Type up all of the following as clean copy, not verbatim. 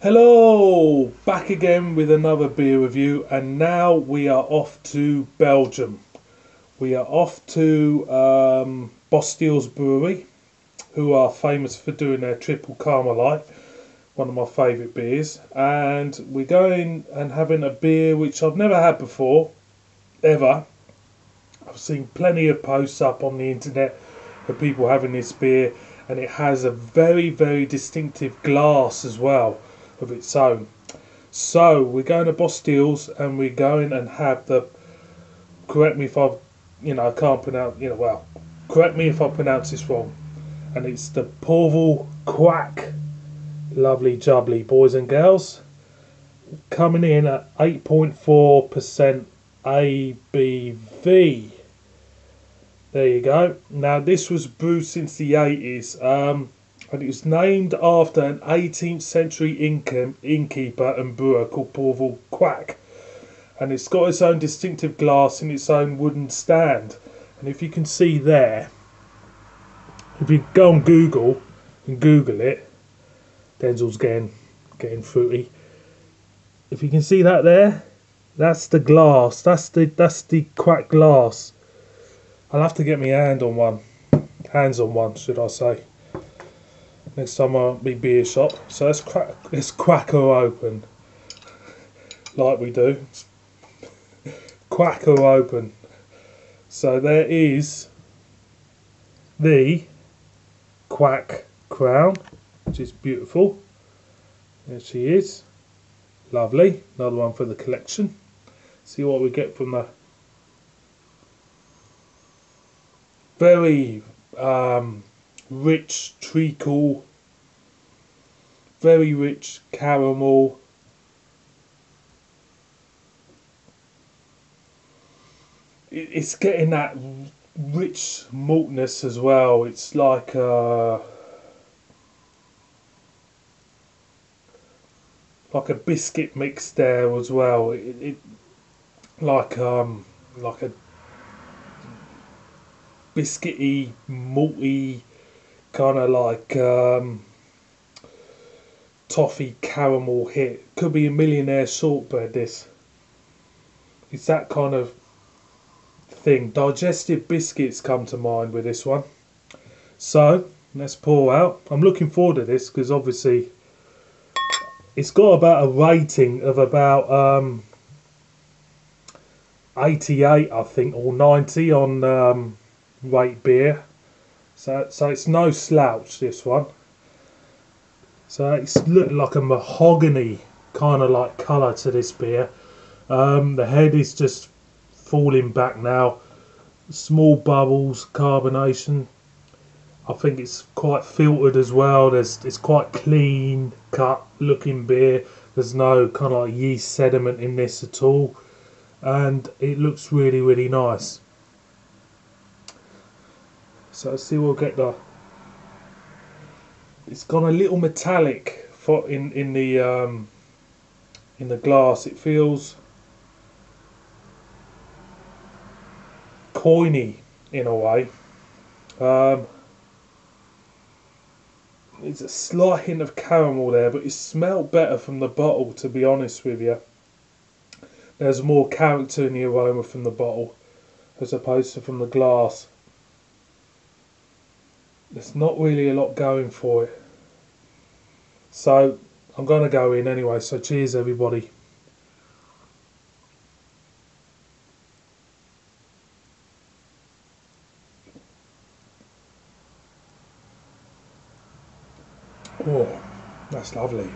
Hello, back again with another beer review, and now we are off to Belgium. We are off to Bosteels Brewery, who are famous for doing their triple Carmelite, one of my favourite beers. And we're going and having a beer which I've never had before, ever. I've seen plenty of posts up on the internet of people having this beer, and it has a very distinctive glass as well of its own. So we're going to Bosteels and we're going and have the. Correct me if I, I can't pronounce. Correct me if I pronounce this wrong. And it's the Pauwel Kwak, lovely jubbly boys and girls, coming in at 8.4% ABV. There you go. Now this was brewed since the 80s. And it was named after an 18th century innkeeper and brewer called Pauwel Kwak. And it's got its own distinctive glass and its own wooden stand. And if you can see there, if you go on Google and Google it, Denzel's getting fruity. If you can see that there, that's the glass. That's the Kwak glass. I'll have to get my hands on one, should I say. Next time I'll be beer shop. So let's crack her open. Like we do. Crack her open. So there is the Kwak crown, which is beautiful. There she is. Lovely. Another one for the collection. See what we get from the very rich treacle, very rich caramel. It's getting that rich maltness as well. It's like a biscuit mix there as well. It like a biscuity, malty, kind of like toffee caramel hit. Could be a millionaire shortbread. This. It's that kind of thing. Digestive biscuits come to mind with this one. So let's pour out. I'm looking forward to this because obviously it's got about a rating of about 88, I think, or 90 on rate beer. So it's no slouch, this one. So it's looking like a mahogany kind of like colour to this beer. The head is just falling back now. Small bubbles, carbonation. I think it's quite filtered as well. It's quite clean cut looking beer. There's no kind of like yeast sediment in this at all, and it looks really nice. So let's see, we'll get the. It's got a little metallic for in the glass. It feels coiny in a way. It's a slight hint of caramel there, but it smelled better from the bottle, to be honest with you. There's more character in the aroma from the bottle as opposed to from the glass. There's not really a lot going for it. So I'm going to go in anyway, so cheers everybody. Oh, that's lovely.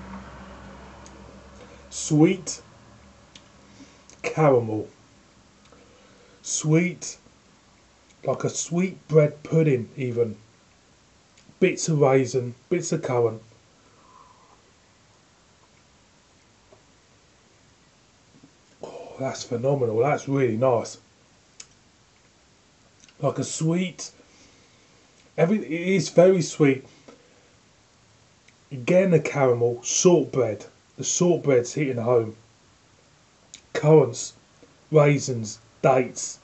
Sweet caramel. Sweet, like a sweet bread pudding even. Bits of raisin, bits of currant. Oh, that's phenomenal. That's really nice. Like a sweet, it is very sweet. Again, the caramel, shortbread. The shortbread's hitting home. Currants, raisins, dates.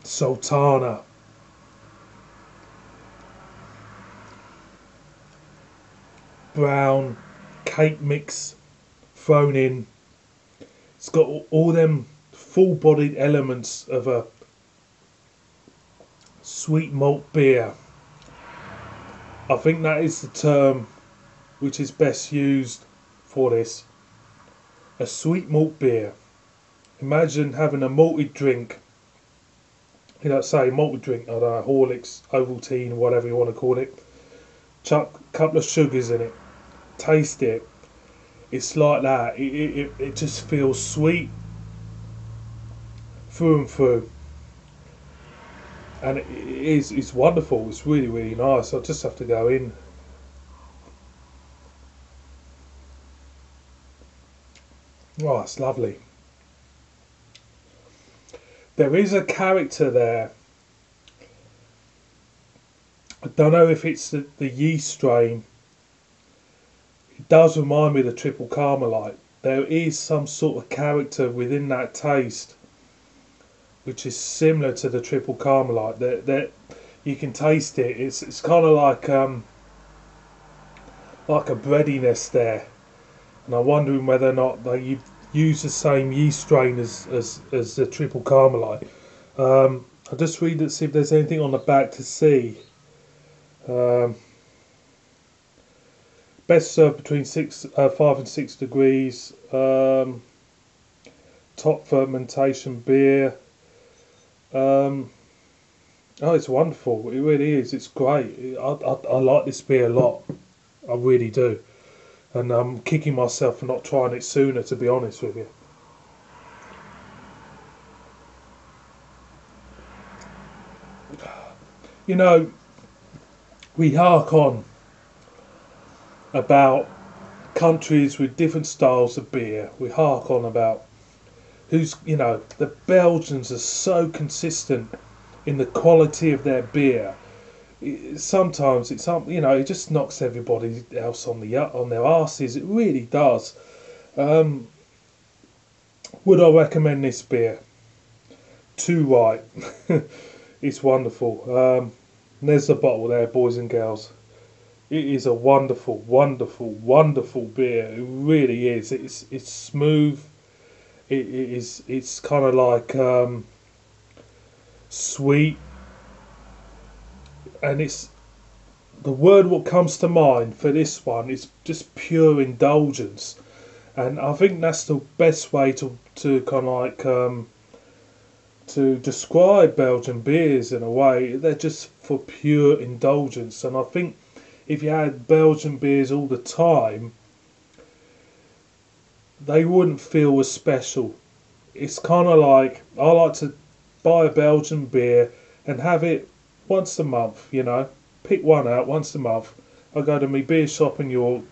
Sultana. brown cake mix thrown in. It's got all them full-bodied elements of a sweet malt beer. I think that is the term which is best used for this. A sweet malt beer. Imagine having a malted drink. You know, say malted drink, I don't know, Horlicks, Ovaltine, whatever you want to call it. Chuck a couple of sugars in it. Taste it. It's like that. It just feels sweet through and through. And it's wonderful. It's really, really nice. I just have to go in. Oh, it's lovely. There is a character there. I don't know if it's the yeast strain. It does remind me of the triple Carmelite. There is some sort of character within that taste which is similar to the triple Carmelite. That you can taste it. It's kind of like a breadiness there. And I'm wondering whether or not they use the same yeast strain as the triple Carmelite. I'll just read it, see if there's anything on the back to see. Best served between 5 and 6 degrees. Top fermentation beer. Oh, it's wonderful. It really is. It's great. I like this beer a lot. I really do. And I'm kicking myself for not trying it sooner, to be honest with you. You know, we hark on about countries with different styles of beer. We hark on about the Belgians are so consistent in the quality of their beer. Sometimes it just knocks everybody else on their arses. It really does. Would I recommend this beer? Too right. It's wonderful. There's the bottle there, boys and girls. It is a wonderful, wonderful, wonderful beer. It really is. It's smooth. It's kind of like sweet, and it's the word what comes to mind for this one is just pure indulgence, and I think that's the best way to kind of like to describe Belgian beers in a way. They're just for pure indulgence, and I think if you had Belgian beers all the time, they wouldn't feel as special. It's kind of like, I like to buy a Belgian beer and have it once a month, pick one out once a month. I go to my beer shop in York,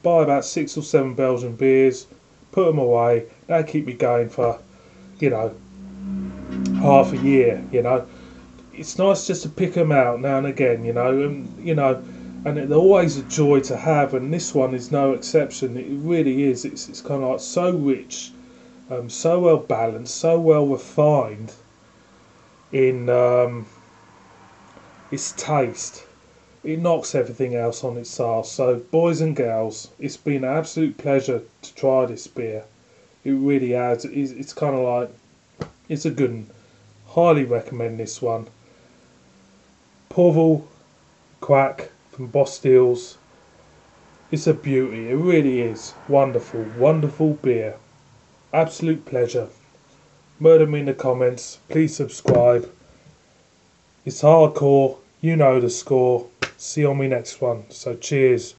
buy about 6 or 7 Belgian beers, put them away. They keep me going for, half a year. It's nice just to pick them out now and again, and they're always a joy to have, and this one is no exception. It really is. It's kind of like so rich, so well balanced, so well refined in its taste. It knocks everything else on its ass. So, boys and girls, it's been an absolute pleasure to try this beer. It really has. It's kind of like, it's a good one. Highly recommend this one. Pauwel Kwak from Bosteels. It's a beauty. It really is. Wonderful, wonderful beer. Absolute pleasure. Murder me in the comments. Please subscribe. It's hardcore. You know the score. See you on my next one. So cheers.